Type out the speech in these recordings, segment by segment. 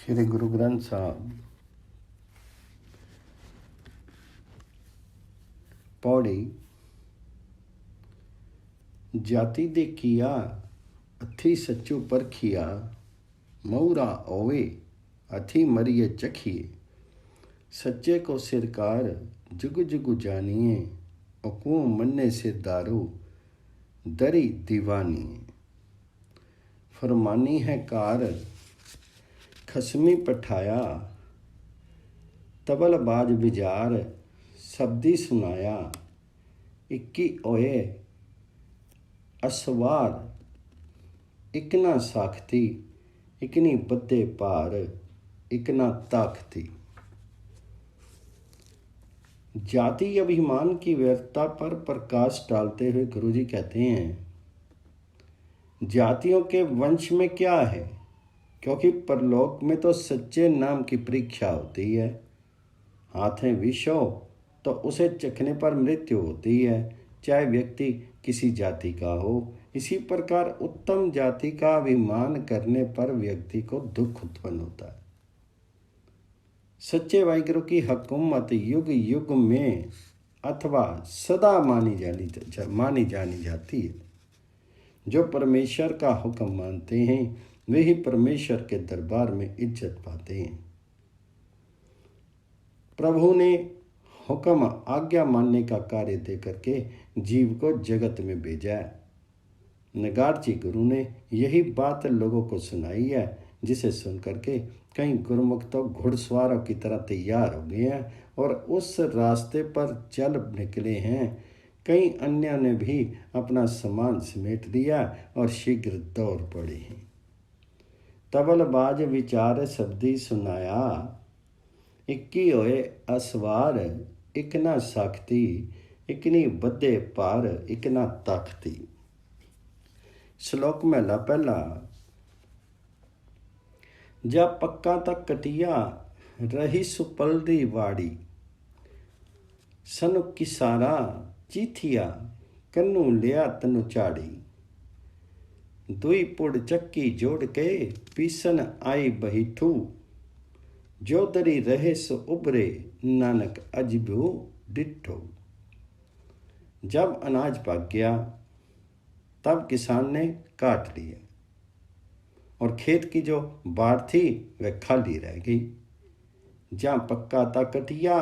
श्री गुरु ग्रंथ साहब पौड़ी। जाति दे किया अथी सच्चू परखिया, मऊरा ओवे अथी मरिए चखिए। सच्चे को सिरकार जुग जुग जानिए, अकू मन्ने सिरदारू दरी दीवानिए। फरमानी है कार खसमी पठाया, तबल बाज बिजार शब्दी सुनाया। इक्की ओए असवार इकना साखती, इकनी बद्दे पार इकना ताकती। जाति अभिमान की व्यर्थता पर प्रकाश डालते हुए गुरुजी कहते हैं, जातियों के वंश में क्या है, क्योंकि परलोक में तो सच्चे नाम की परीक्षा होती है। हाथें विष हो तो उसे चखने पर मृत्यु होती है, चाहे व्यक्ति किसी जाति का हो। इसी प्रकार उत्तम जाति का अभिमान करने पर व्यक्ति को दुख उत्पन्न होता है। सच्चे वाहिगुरु की हुकूमत युग युग में अथवा सदा मानी जानी जाती है। जो परमेश्वर का हुक्म मानते हैं वे ही परमेश्वर के दरबार में इज्जत पाते हैं। प्रभु ने हुक्म आज्ञा मानने का कार्य दे करके जीव को जगत में भेजा है। नगारजी गुरु ने यही बात लोगों को सुनाई है, जिसे सुन करके कई गुरुमुख तो घुड़सवारों की तरह तैयार हो गए हैं और उस रास्ते पर चल निकले हैं। कई अन्य ने भी अपना सामान समेट दिया और शीघ्र दौड़ पड़े हैं। तबलबाज विचार शब्दी सुनाया, इक्की होए असवार इकना साखती, इकनी बद्दे पार इकना ताकती। श्लोक महला पहला। जा पक्का तक कटिया रही सुपलदी वाड़ी, सनु किसारा चीथिया कन्नू लिया तनु चाड़ी। दुई पुड़ चक्की जोड़ के पीसन आई बहीठू, जो दरी रहे सो उबरे नानक अजबू डिठो। जब अनाज पक गया तब किसान ने काट लिया और खेत की जो बाढ़ थी वह खाली रह गई। जहाँ पक्का था कटिया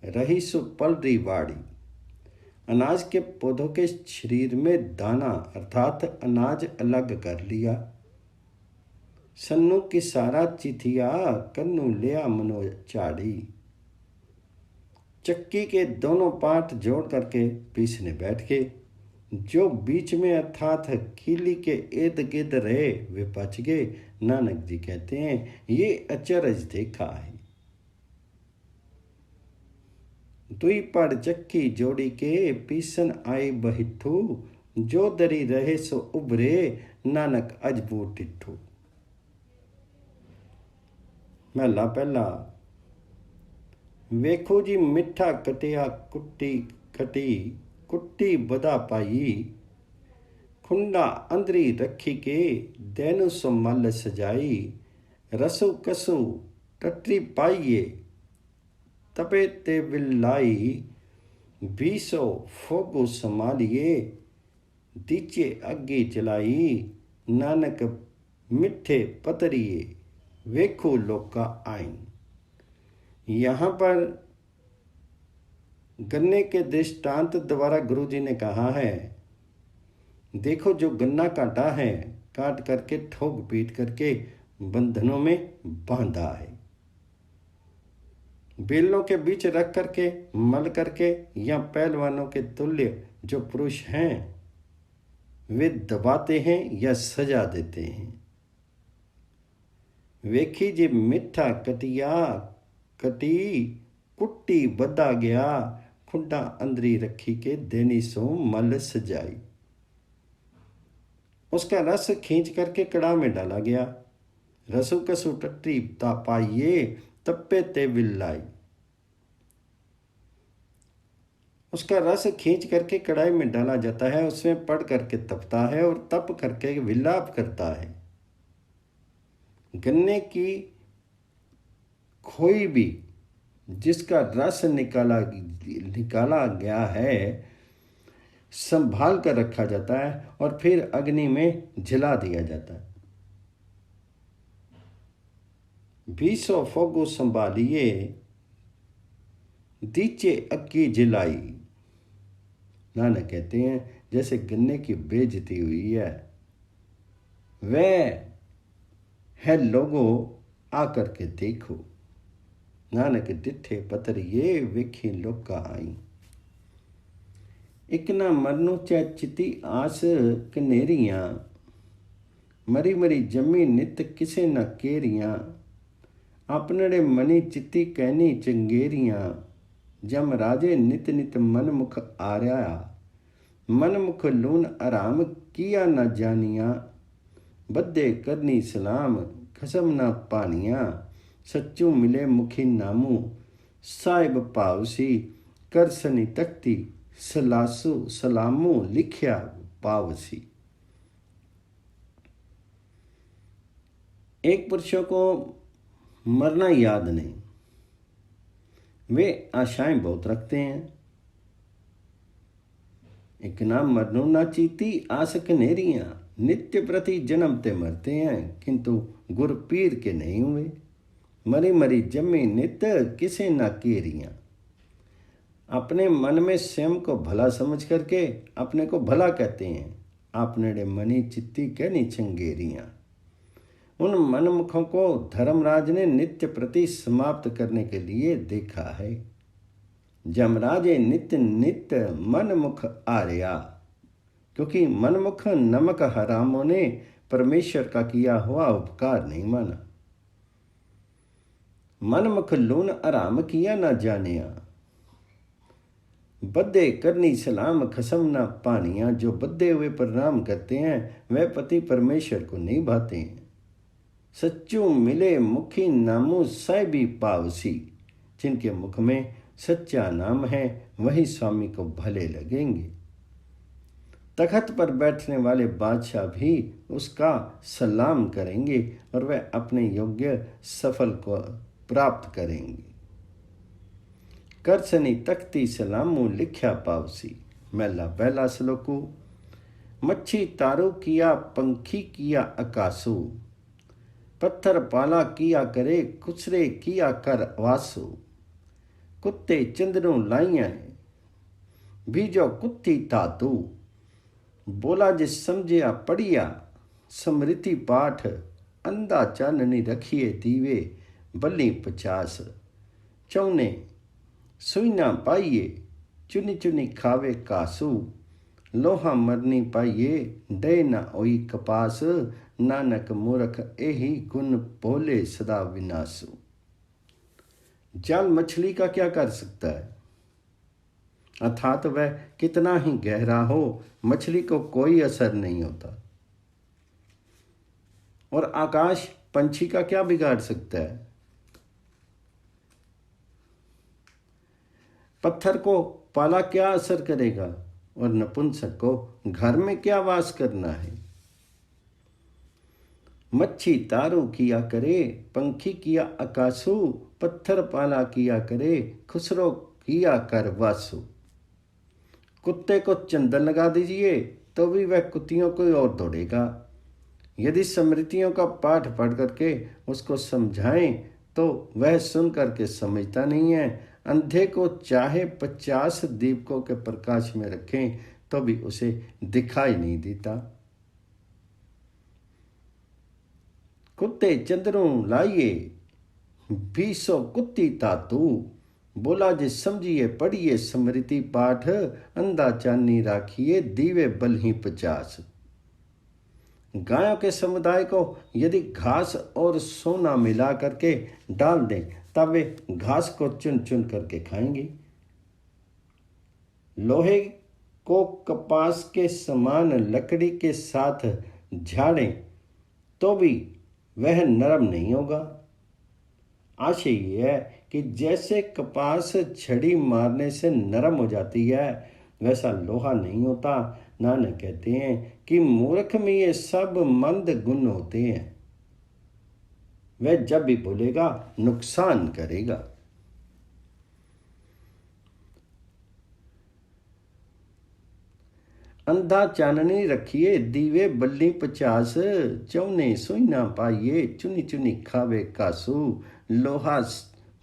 रही सो पलरी वाड़ी। अनाज के पौधों के शरीर में दाना अर्थात अनाज अलग कर लिया। सन्नू की सारा चिथिया कन्नू लिया मनो चाड़ी। चक्की के दोनों पार्ट जोड़ करके पीसने बैठ गए। जो बीच में अर्थात खीली के इर्द गिर्द रहे वे बच गए। नानक जी कहते हैं, ये अचरज देखा है। दुई पड़ चक्की जोड़ी के पीसन आई बहिठू, जो दरी रहे सो उभरे नानक अजबू टिठू। महला पहला। वेखो जी मिठा कटिया कुट्टी खटी, कुट्टी बदा पाई। खुंडा अंदरी रखी के दैनु सो मल सजाई। रसु कसु टटरी पाइये, तपे ते विलाई। बीसो फोगो संभालिए, दीचे अग्गी जलाई। नानक मिठे पतरिए वेखो लोका आइन। यहाँ पर गन्ने के दृष्टांत द्वारा गुरुजी ने कहा है, देखो जो गन्ना काटा है, काट करके ठोक पीट करके बंधनों में बांधा है। बेलों के बीच रख करके मल करके या पहलवानों के तुल्य जो पुरुष हैं वे दबाते हैं या सजा देते हैं। वेखी जी मिठा कटिया कटी, कुट्टी बदा गया। खुंडा अंदरी रखी के देनी सो मल सजाई। उसका रस खींच करके कड़ा में डाला गया। रसु कसु टट्टी पाइये, तप्पे ते विल्लाई। उसका रस खींच करके कढ़ाई में डाला जाता है, उसमें पड़ करके तपता है और तप करके विलाप करता है। गन्ने की कोई भी जिसका रस निकाला गया है संभाल कर रखा जाता है और फिर अग्नि में जला दिया जाता है। 20 फोगो संभालिए दीचे अक्की जलाई। नानक कहते हैं जैसे गन्ने की बेइज्जती हुई है, वह है लोगों आकर के देखो। नानक डिठे पतरिए वेखी लोका आई। एक ना मरनो च चिति आस कनेरियां, मरी मरी जमी नित किसे न केरियां। अपनड़े मनी चिति कहनी चंगेरियां, जम राजे नित नित मन मुख आर्या। मन मुख लून आराम किया न जानिया, बद्दे करनी सलाम खसम न पानिया। सच्चू मिले मुखी नामू साहिब पावसी, करसनी तख्ती सलासू सलामू लिखिया पावसी। एक पुरुषों को मरना याद नहीं, वे आशाएं बहुत रखते हैं। एक नाम मरनो ना चीती आस कनेरियां, नित्य प्रति जन्मते मरते हैं किंतु गुर पीर के नहीं हुए। मरी मरी जमी नित किसे ना केरियां। अपने मन में स्वयं को भला समझ करके अपने को भला कहते हैं। आपने मनी चित्ती कहनी चंगेरियां। उन मनमुखों को धर्मराज ने नित्य प्रति समाप्त करने के लिए देखा है। जमराजे नित्य नित्य मनमुख आर्या, क्योंकि मनमुख नमक हरामों ने परमेश्वर का किया हुआ उपकार नहीं माना। मनमुख लून आराम किया न जानिया, बद्दे करनी सलाम खसम न पानिया। जो बद्दे हुए प्रणाम करते हैं वह पति परमेश्वर को नहीं भाते हैं। सच्चू मिले मुखी नामू साहिबी पावसी, जिनके मुख में सच्चा नाम है वही स्वामी को भले लगेंगे। तखत पर बैठने वाले बादशाह भी उसका सलाम करेंगे और वह अपने योग्य सफल को प्राप्त करेंगे। करसनी तख्ती सलामू लिख्या पावसी। महला पहला श्लोकू। मच्छी तारू किया पंखी किया आकाशु, पत्थर पाला किया करे कुसरे किया कर वासु। कुत्ते चंदनों लाइया बीजो कुत्ती तातू, बोला जिस समझिया पढ़िया स्मृति पाठ। अंधा चाननी रखिए दीवे बल्ली 50। चौने सुईना पाइये चुनी चुनी खावे कासू। लोहा मरनी पाइये डे न ओई कपास। नानक मूर्ख एही गुण बोले सदा विनाशु। जाल मछली का क्या कर सकता है, अर्थात वह कितना ही गहरा हो मछली को कोई असर नहीं होता। और आकाश पंछी का क्या बिगाड़ सकता है। पत्थर को पाला क्या असर करेगा और नपुंसक को घर में क्या वास करना है। मच्छी तारू किया करे पंखी किया आकाशु, पत्थर पाला किया करे खुसरो किया कर वासु। कुत्ते को चंदन लगा दीजिए तो भी वह कुत्तियों को और दौड़ेगा। यदि स्मृतियों का पाठ पढ़ करके उसको समझाएं तो वह सुन करके समझता नहीं है। अंधे को चाहे 50 दीपकों के प्रकाश में रखें तो भी उसे दिखाई नहीं देता। कुत्ते चंदरों लाइए 20 कुत्ती तातू, बोला जे समझिए पढ़िए स्मृति पाठ। अंधा चानी राखिए दीवे बल ही 50। गायों के समुदाय को यदि घास और सोना मिला करके डाल दें तब वे घास को चुन चुन करके खाएंगी। लोहे को कपास के समान लकड़ी के साथ झाड़ें तो भी वह नरम नहीं होगा। आशय यह है कि जैसे कपास छड़ी मारने से नरम हो जाती है वैसा लोहा नहीं होता। नानक कहते हैं कि मूर्ख में ये सब मंद गुण होते हैं। वह जब भी बोलेगा नुकसान करेगा। अंधा चाननी रखिए दीवे बल्ली 50, चौने सुई ना पाइए चुनी चुनी खावे कासू, लोहा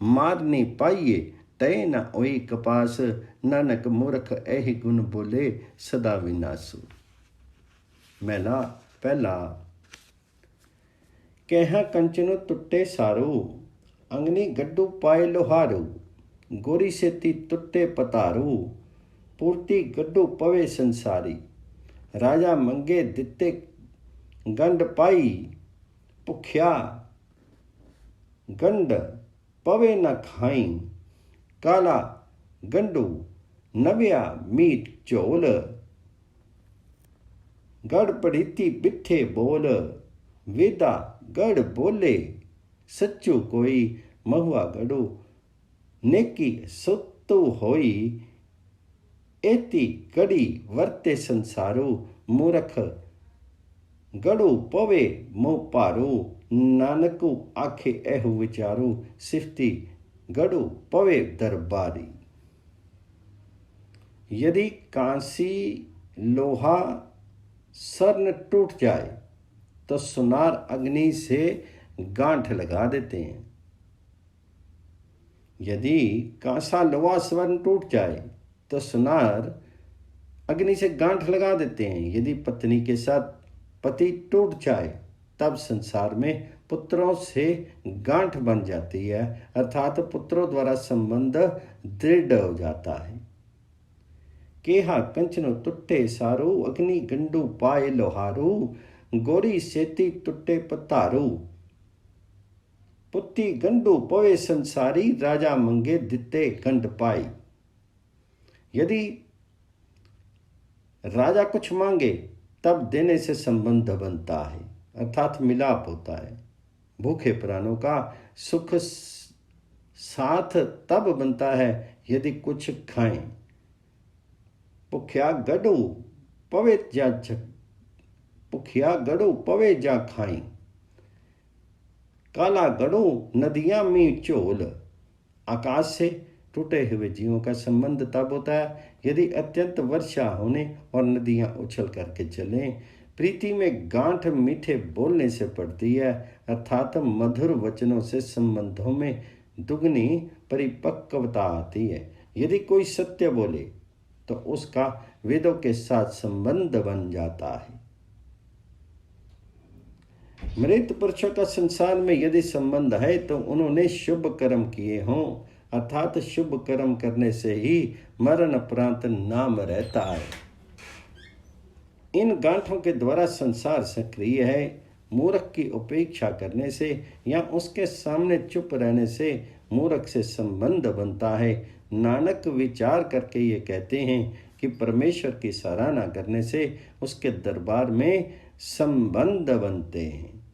मारनी पाइए तय न ओई कपास, नानक मूर्ख एहि गुण बोले सदा विनाशु। मैला पहला। कह कंचनो टुट्टे सारो, अंगनी गड्डू पाए लोहारू, गोरी सेती टुट्टे पतारू, पूर्ति गड्डू पवे संसारी, राजा मंगे दिते गंड पाई, भुख्या गंड पवे न खाई, काला गंडू नव्या मीट चोल, गड़ पढ़ीती बिठे बोल, वेदा गढ़ बोले सच्चू कोई, महुआ गढ़ू नेकी सुतु होई, एती गड़ी वर्ते संसारो, मूर्ख गड़ू पवे मोह पारो, नानकू आखे एहु विचारो, सिफती गड़ू पवे दरबारी। यदि कांसी लोहा स्वर्ण टूट जाए तो सुनार अग्नि से गांठ लगा देते हैं। यदि कांसा लोहा स्वर्ण टूट जाए तो सुनार अग्नि से गांठ लगा देते हैं। यदि पत्नी के साथ पति टूट जाए तब संसार में पुत्रों से गांठ बन जाती है, अर्थात पुत्रों द्वारा संबंध दृढ़ हो जाता है। केहा कंचनो टुट्टे सारू, अग्नि गंडू पाए लोहारू, गोरी सेती टुट्टे पतारू, पुत्ती गंडू पवे संसारी, राजा मंगे दिते गंड पाई। यदि राजा कुछ मांगे तब देने से संबंध बनता है, अर्थात मिलाप होता है। भूखे प्राणों का सुख साथ तब बनता है यदि कुछ खाएं। भुख्या गड़ू पवे जा खाई, काला गड़ू नदियां में चोल। आकाश से टूटे हुए जीवों का संबंध तब होता है यदि अत्यंत वर्षा होने और नदियां उछल करके चलें। प्रीति में गांठ मीठे बोलने से पड़ती है, अर्थात मधुर वचनों से संबंधों में दुगनी परिपक्वता आती है। यदि कोई सत्य बोले तो उसका वेदों के साथ संबंध बन जाता है। मृत पुरुषों का संसार में यदि संबंध है तो उन्होंने शुभ कर्म किए हों, अर्थात शुभ कर्म करने से ही मरण उपरांत नाम रहता है। इन गांठों के द्वारा संसार सक्रिय है। मूर्ख की उपेक्षा करने से या उसके सामने चुप रहने से मूर्ख से संबंध बनता है। नानक विचार करके ये कहते हैं कि परमेश्वर की सराहना करने से उसके दरबार में संबंध बनते हैं।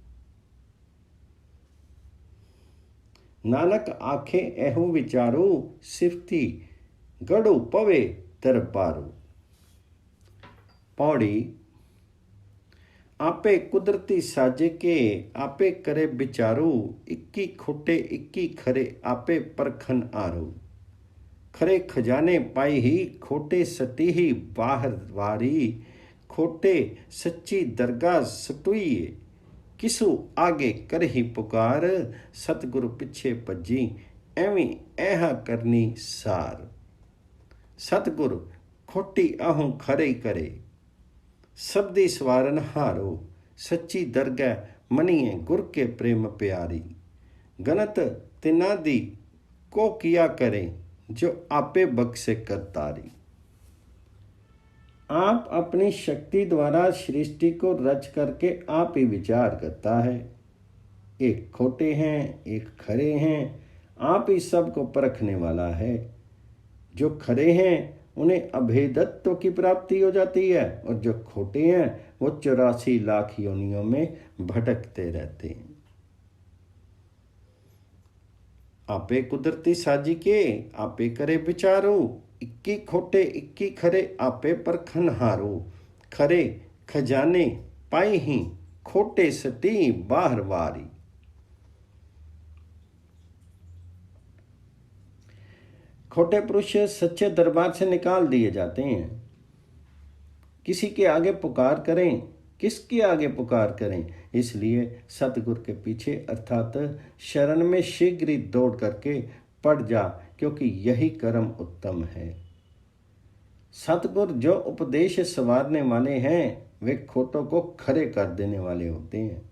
नानक आखे एहु विचारो, सिफती गड़ो पवे दरबारो। पौड़ी। आपे कुदरती साजे के आपे करे विचारो, इक्की खोटे इक्की खरे आपे परखन आरो। खरे खजाने पाई ही खोटे सटी ही बाहर वारी, खोटे सच्ची दरगाह सटुइए, किसु आगे कर ही पुकार, सतगुरु पिछे भजी एवं ऐहा करनी सार। सतगुरु खोटी आहू खरे करे, सबदी सवारन हारो, सच्ची दरगाह मनिए गुर के प्रेम प्यारी। गनत तिनादी को किया करें, जो आपे बख्शे करतारी। आप अपनी शक्ति द्वारा सृष्टि को रच करके आप ही विचार करता है। एक खोटे हैं एक खरे हैं, आप ही सबको परखने वाला है। जो खरे हैं उन्हें अभेदत्व की प्राप्ति हो जाती है, और जो खोटे हैं वो 84 लाख योनियों में भटकते रहते हैं। आपे कुदरती साजी के आपे करे विचारो, इक्की खोटे इक्की खरे आपे परखन हारो। खरे खजाने पाई ही खोटे सटी बाहर वारी। खोटे पुरुष सच्चे दरबार से निकाल दिए जाते हैं। किसी के आगे पुकार करें, किसके आगे पुकार करें? इसलिए सतगुरु के पीछे अर्थात शरण में शीघ्र ही दौड़ करके पड़ जा, क्योंकि यही कर्म उत्तम है। सतगुरु जो उपदेश संवारने वाले हैं वे खोटों को खरे कर देने वाले होते हैं।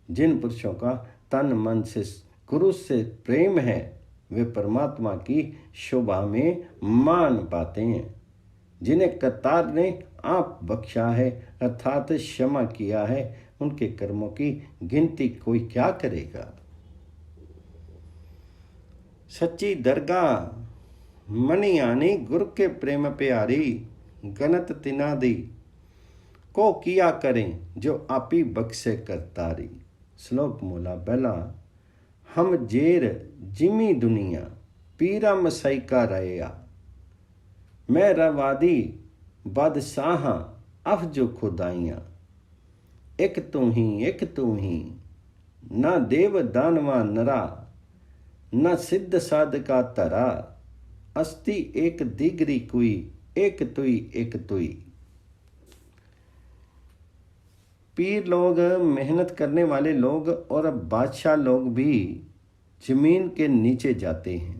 जिन पुरुषों का तन मन से गुरु से प्रेम है वे परमात्मा की शोभा में मान पाते हैं। जिन्हें करतार ने आप बख्शा है अर्थात क्षमा किया है, उनके कर्मों की गिनती कोई क्या करेगा। सच्ची दरगाह मनी आनी गुरु के प्रेम प्यारी, गनत तिना दी को किया करें जो आपी बख्शे करतारी। श्लोक मूला पहला। हम जेर जिमी दुनिया पीरा मसाई का रया, मैं रवादी बादशाह अफ जो खुदाइयाँ। एक तू ही ना देव दानवा नरा, न सिद्ध साधका तरा, अस्ति एक दिगरी कोई, एक तुई। पीर लोग, मेहनत करने वाले लोग और बादशाह लोग भी जमीन के नीचे जाते हैं।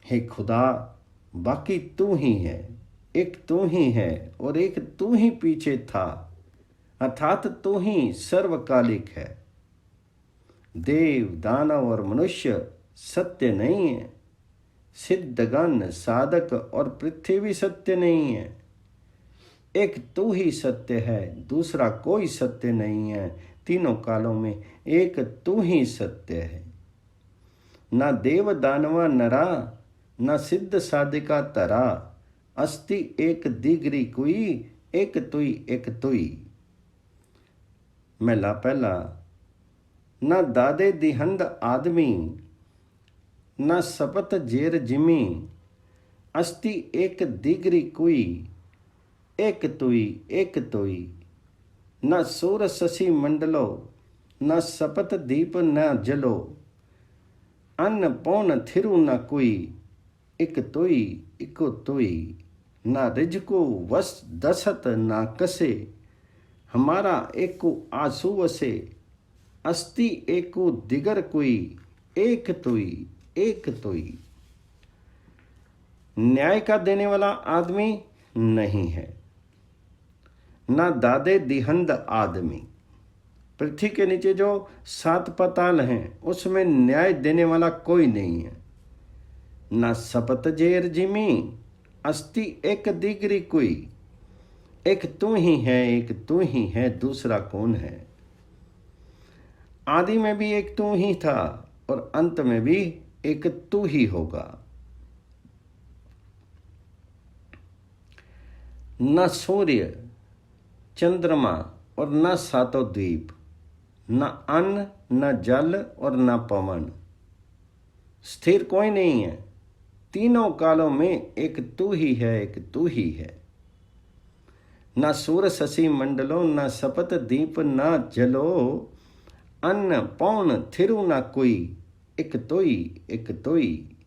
हे खुदा, बाकी तू ही है, एक तू ही है और एक तू ही पीछे था, अर्थात तू ही सर्वकालिक है। देव दानव और मनुष्य सत्य नहीं है, सिद्धगण साधक और पृथ्वी भी सत्य नहीं है। एक तू ही सत्य है, दूसरा कोई सत्य नहीं है। तीनों कालों में एक तू ही सत्य है। ना देव दानवा नरा, ना सिद्ध साधिका तरा, अस्ति एक दिगरी कोई, एक तुई। महला पहला। ना दादे दिहंद आदमी, ना सपत जेर जिमी, अस्ति एक दिगरी कोई, एक तुई। न सूर शशि मंडलो, न सपत दीप न जलो, अन्न पौन थिरु न कोई, एक तुई इको तुई। न रिजको वस दसत न कसे, हमारा एको आंसू वसे, अस्ति एको दिगर कोई, एक तुई। न्याय का देने वाला आदमी नहीं है, ना दादे दिहंद आदमी। पृथ्वी के नीचे जो 7 पाताल हैं उसमें न्याय देने वाला कोई नहीं है। ना सपत जेर जिमी, अस्ति एक दिगरी कोई, एक तू ही है, दूसरा कौन है। आदि में भी एक तू ही था और अंत में भी एक तू ही होगा। न सूर्य चंद्रमा और न सातों द्वीप, न अन्न न जल और न पवन, स्थिर कोई नहीं है। तीनों कालों में एक तू ही है। न सूर शशि मंडलो, न सपत दीप न जलो, अन्न पौन थिरु न कोई, एक तुई।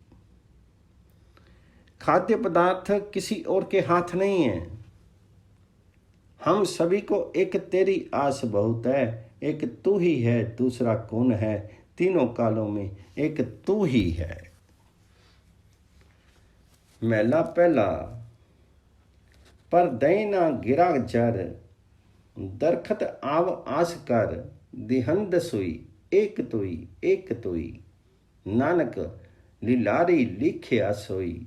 खाद्य पदार्थ किसी और के हाथ नहीं है। हम सभी को एक तेरी आस बहुत है, एक तू ही है, दूसरा कौन है। तीनों कालों में एक तू ही है। महला पहला। पर दैना गिरा जर, दरखत आव आस कर, दिहंद सुई, एक तुई। नानक लिलारी लिखिया सोई,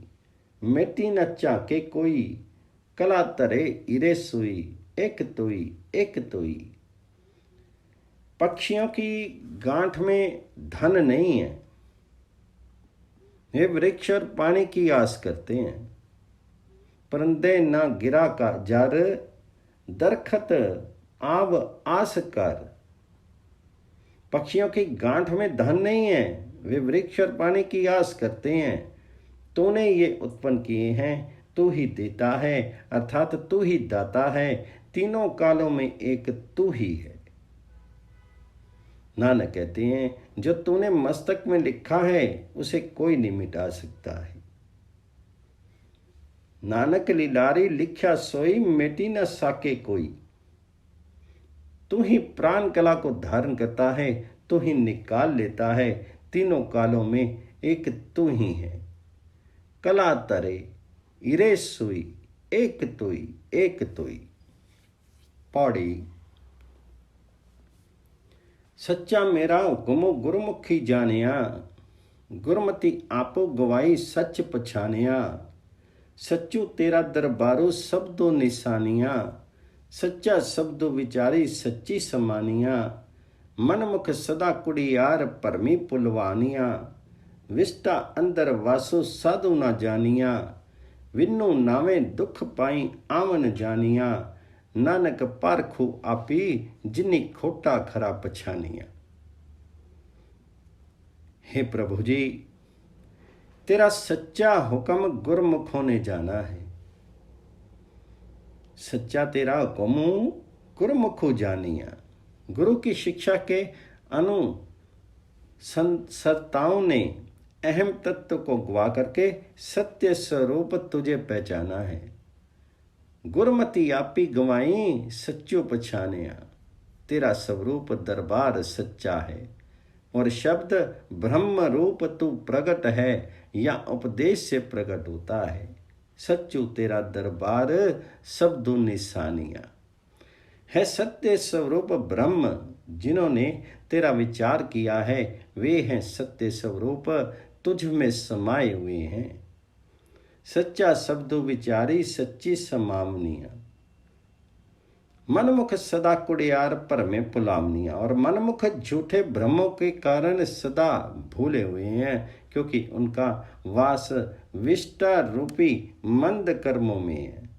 मेटी न चाके कोई, कला तरे इरे सुई, एक तुई। पक्षियों की गांठ में धन नहीं है, वे वृक्ष और पानी की आस करते हैं। परंदे न गिरा का जर, दरखत आव आस कर। पक्षियों की गांठ में धन नहीं है, वे वृक्ष और पानी की आस करते हैं। तूने ये उत्पन्न किए हैं, तू ही देता है, अर्थात तू ही दाता है। तीनों कालों में एक तू ही है। नानक कहते हैं जो तूने मस्तक में लिखा है उसे कोई नहीं मिटा सकता है। नानक लीलारी लिख्या सोई, मिटी न साके कोई। तू ही प्राण कला को धारण करता है, तू ही निकाल लेता है, तीनों कालों में एक तू ही है। कला तरे इरे सुई, एक तुई एक तुई। पौड़ी। सच्चा मेरा हुक्म गुरमुखी जानिया, गुरमति आपो गवाई सच पछानिया। सच्चू तेरा दरबारो शब्दों निशानिया, सच्चा शब्दो विचारी सच्ची समानिया। मनमुख सदा कुड़ियार परमी पुलवानिया, विष्टा अंदर वासो साधु ना जानिया। विन्नु नावे दुख पाई आवन जानिया, नानक पारखू आपी जिन्नी खोटा खरा पछानिया। हे प्रभु जी, तेरा सच्चा हुक्म गुरमुखों ने जाना है। सच्चा तेरा हुक्म गुरमुखों जानिया। गुरु की शिक्षा के अनुसरताओं ने अहम तत्व को गवा करके सत्य स्वरूप तुझे पहचाना है। गुरमति आपी गवाई सच्चो पछानिया। तेरा स्वरूप दरबार सच्चा है और शब्द ब्रह्म रूप तू प्रकट है या उपदेश से प्रकट होता है। सच्चू तेरा दरबार शब्दों निशानिया है। सत्य स्वरूप ब्रह्म जिन्होंने तेरा विचार किया है वे हैं सत्य स्वरूप तुझ में समाये हुए हैं। सच्चा शब्दों विचारी सच्ची समावनिया। मनमुख सदा कुड़ियार पर में पुलावनिया। और मनमुख झूठे भ्रमों के कारण सदा भूले हुए हैं, क्योंकि उनका वास विष्टा रूपी मंद कर्मों में है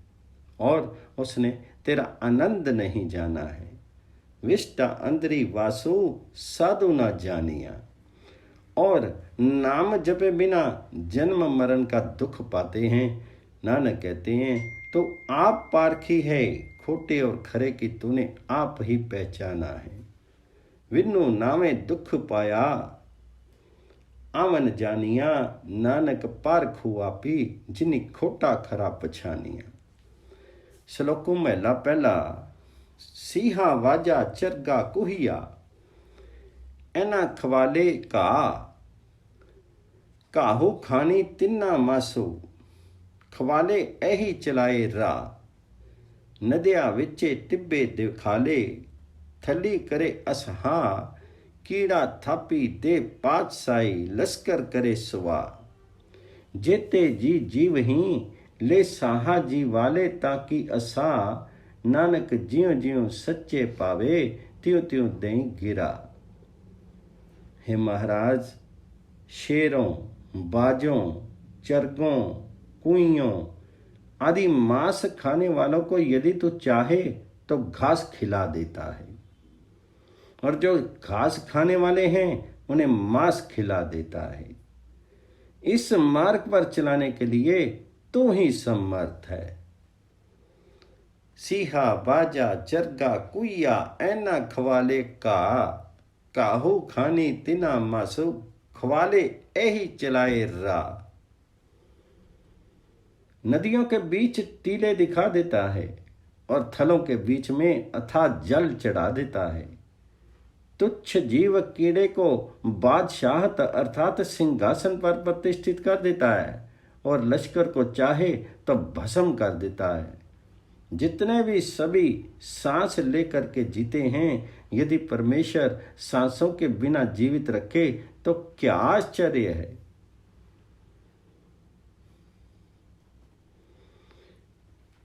और उसने तेरा आनंद नहीं जाना है। विष्टा अंदरी वासु साधु ना जानिया। और नाम जपे बिना जन्म मरण का दुख पाते हैं। नानक कहते हैं तो आप पारखी है, खोटे और खरे की तूने आप ही पहचाना है। विन्नु नामे दुख पाया आवन जानिया, नानक पारखू आपी जिनी खोटा खरा पछानिया। श्लोको महला पहला। सीहा वाजा चरगा कुहिया, एना खवाले काहू खानी तिन्ना मासो। खवाले एही चलाए रा, नदिया विचे टिब्बे दिखाले। थली करे असहा, कीड़ा थापी दे पातशाही लश्कर करे सुवा। जेते जी जीव ही ले साहा जी वाले ताकि असा। नानक ज्यों ज्यों सच्चे पावे त्यों त्यों दें गिरा। हे महाराज, शेरों, बाजों, चरगों, कुइयों आदि मांस खाने वालों को यदि तू चाहे तो घास खिला देता है, और जो घास खाने वाले हैं उन्हें मांस खिला देता है। इस मार्ग पर चलाने के लिए तू ही समर्थ है। सीहा बाजा चरगा कुइया ऐना खवाले काहू खानी तिना मासु। खवाले एही चलाए रा। नदियों के बीच टीले दिखा देता है और थलों के बीच में अथाह जल चढ़ा देता है। तुच्छ जीव कीड़े को बादशाहत अर्थात सिंहासन पर प्रतिष्ठित कर देता है और लश्कर को चाहे तो भस्म कर देता है। जितने भी सभी सांस लेकर के जीते हैं, यदि परमेश्वर सांसों के बिना जीवित रखे तो क्या आश्चर्य है।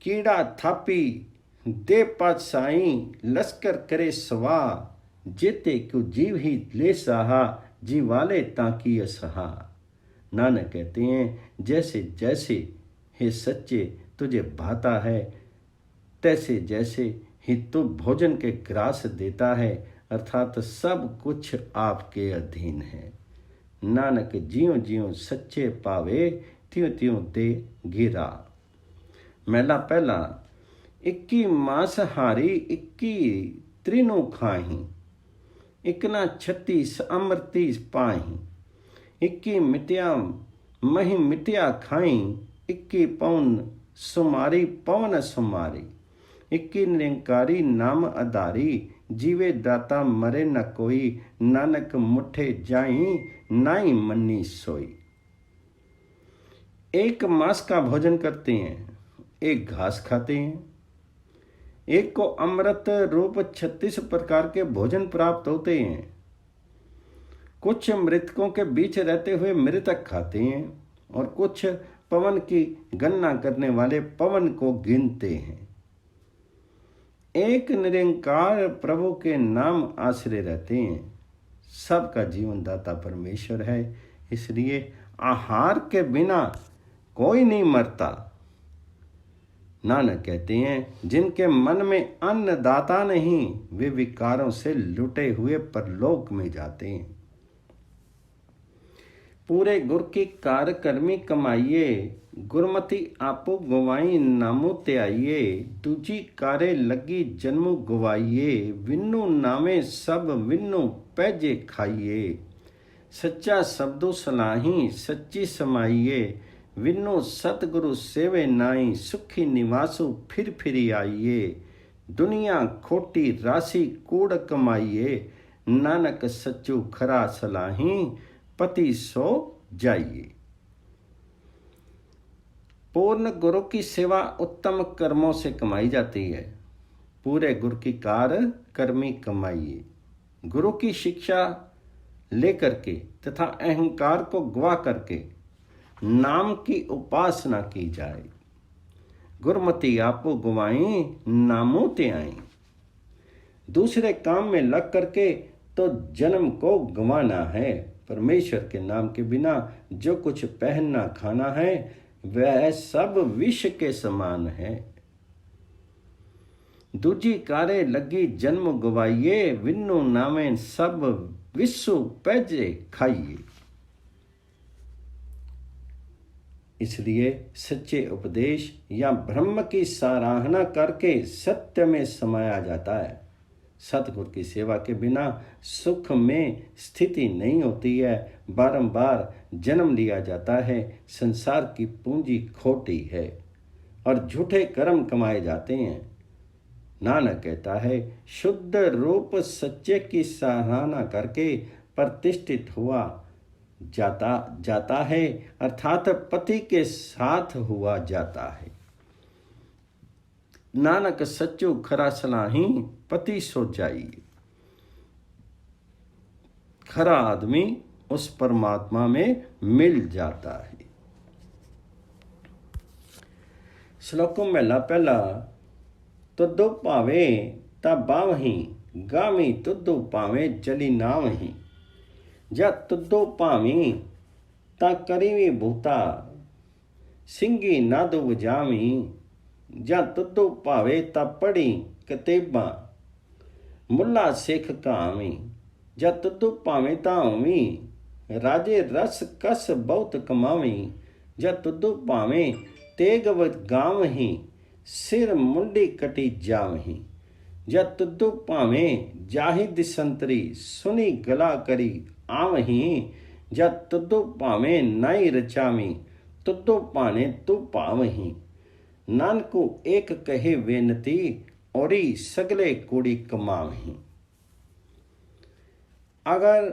कीड़ा थापी दे पातशाही लश्कर करे सवा। जेते क्यों जीव ही ले सहा, जीवाले ताकि असहा। नानक कहते हैं जैसे जैसे हे सच्चे तुझे भाता है, तैसे जैसे ही तू भोजन के ग्रास देता है, अर्थात सब कुछ आपके अधीन है। नानक ज्यों ज्यों सच्चे पावे त्यों त्यों दे गिरा। महला पहला। 21 मांसहारी 21 त्रिनु खाही। इकना 36 अमृति पाही, 21 मिट्या मही मिट्या खाई, 21 पवन सुमारी पवन सुमारी, 21 निरंकारी नाम आधारी, जीवे दाता मरे न कोई, नानक मुठे जाई नाई मन्नी सोई। एक मांस का भोजन करते हैं, एक घास खाते हैं, एक को अमृत रूप 36 प्रकार के भोजन प्राप्त होते हैं। कुछ मृतकों के बीच रहते हुए मृतक खाते हैं और कुछ पवन की गणना करने वाले पवन को गिनते हैं। एक निरंकार प्रभु के नाम आश्रय रहते हैं। सबका जीवन दाता परमेश्वर है, इसलिए आहार के बिना कोई नहीं मरता। नानक कहते हैं, जिनके मन में अन्नदाता नहीं, वे विकारों से लुटे हुए परलोक में जाते हैं। पूरे गुर की कार कर्मी कमाइए, गुरमति आपो गवाई नामो त्याइए, दूजी कारे लगी जन्मो गवाइए, विन्नु नामे सब विन्नु पैजे खाइए, सच्चा शब्दो सलाही सच्ची समाइए, विन्नो सतगुरु सेवे नाई, सुखी निवासु फिर आइए, दुनिया खोटी राशि कूड़ कमाइए, नानक सच्चू खरा सलाही पति सो जाइए। पूर्ण गुरु की सेवा उत्तम कर्मों से कमाई जाती है। पूरे गुरु की कार कर्मी कमाइए। गुरु की शिक्षा लेकर के तथा अहंकार को गवा करके नाम की उपासना की जाए। गुरमति आपो गवाई नामों ते आई। दूसरे काम में लग करके तो जन्म को गंवाना है। परमेश्वर के नाम के बिना जो कुछ पहनना खाना है वह सब विष के समान है। दूजी कारे लगी जन्म गवाइए, विन्नु नामे सब विश्व पैजे खाइए। इसलिए सच्चे उपदेश या ब्रह्म की सराहना करके सत्य में समाया जाता है। सतगुरु की सेवा के बिना सुख में स्थिति नहीं होती है। बारंबार जन्म लिया जाता है। संसार की पूंजी खोटी है और झूठे कर्म कमाए जाते हैं। नानक कहता है, शुद्ध रूप सच्चे की सराहना करके प्रतिष्ठित हुआ जाता है, अर्थात पति के साथ हुआ जाता है। नानक सच्चो खरा सलाही पति सो जाइए। खरा आदमी उस परमात्मा में मिल जाता है। श्लोकों में ला पहला, तुदो पावे ता बावही, गामी तुदो पावे जली नावही, जा तुदो पावी ता करीवी भूता, सिंगी नादो वजामी, जा तुदो पावे ता पढ़ी कतेबा, मुल्ला सिख कहावी, जा तुदो पावे ता होवी, राजे रस कस बहुत कमावी, जा तुदो पावे तेग गावही, सिर मुंडी कटी जावही, जा तुदो पावे जाहि दिसंतरी, सुनी गला करी आवही, जा तुदो पावे नाई रचावी, तुदो पाने तू पावही। नानको एक कहे वेनती, औरी सगले कूड़ी कमावही। अगर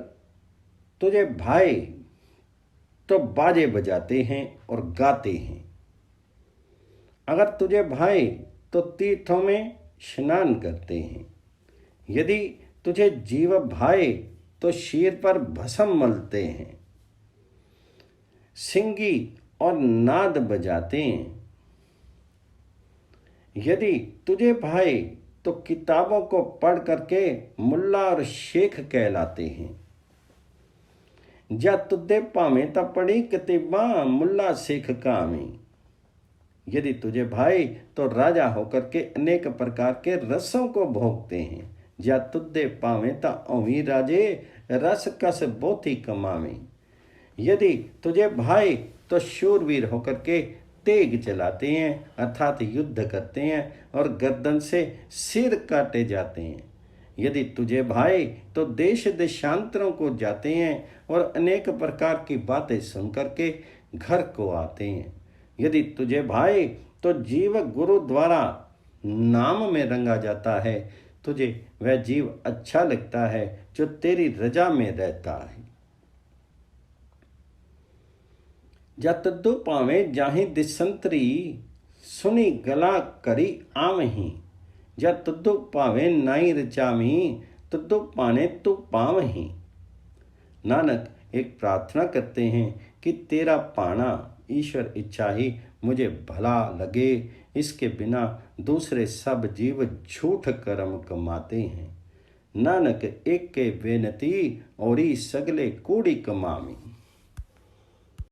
तुझे भाई तो बाजे बजाते हैं और गाते हैं। अगर तुझे भाई तो तीर्थों में स्नान करते हैं। यदि तुझे जीव भाई तो शीर पर भस्म मलते हैं। सिंगी और नाद बजाते हैं। यदि तुझे भाई तो किताबों को पढ़ करके मुल्ला और शेख कहलाते हैं। जा तुदे पावे ता पढ़ी किताबा, मुल्ला शेख कामी। यदि तुझे भाई तो राजा होकर के अनेक प्रकार के रसों को भोगते हैं। जा तुदे पावे ता ओवी राजे, रस कस बोती कमावे। यदि तुझे भाई तो शूरवीर होकर के तेग चलाते हैं, अर्थात युद्ध करते हैं और गर्दन से सिर काटे जाते हैं। यदि तुझे भाए तो देश देशांतरों को जाते हैं और अनेक प्रकार की बातें सुन करके घर को आते हैं। यदि तुझे भाए तो जीव गुरु द्वारा नाम में रंगा जाता है। तुझे वह जीव अच्छा लगता है जो तेरी रजा में रहता है। जा तद्दो पावे जाहि दिसंतरी सुनी गला करी आवहीं। जा तद्दो पावे नाई रचामी तद्दो पाने तो पावहीं। नानक एक प्रार्थना करते हैं कि तेरा पाना ईश्वर इच्छा ही मुझे भला लगे। इसके बिना दूसरे सब जीव झूठ कर्म कमाते हैं। नानक एक के बेनती और सगले कूड़ी कमामी।